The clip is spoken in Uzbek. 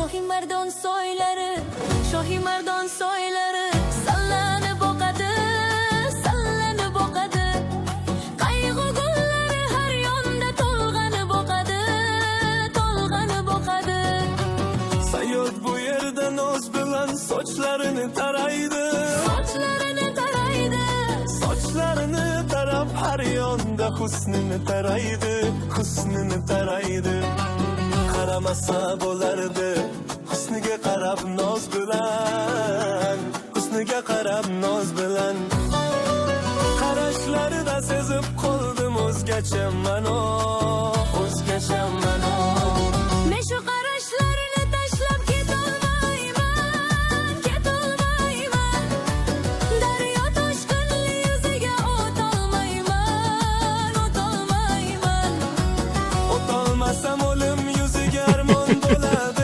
Shohi Mardon soylari, Shohi Mardon soylari sallanib oqadi, sallanib oqadi. Qayg'u gullari har yonda to'lg'anib oqadi, to'lg'anib oqadi. Sayyod bu yerda noz bilan sochlarini taraydi, Sochlarini taraydi, sochlarini tarab har yonda husnini taraydi, husnini taraydi. Qaramasa bo'lardi husniga qarab noz bilan, husniga qarab noz bilan. Qarashlarida sezib qoldim o'zgachaman o, o'zgachaman o. men shu qarashlarini tashlab ketolmayman, ketolmayman. Daryo toshqinli yuziga o'tolmayman, o'tolmayman. O'tolmasam o'lim yuziga armon bo'ladi.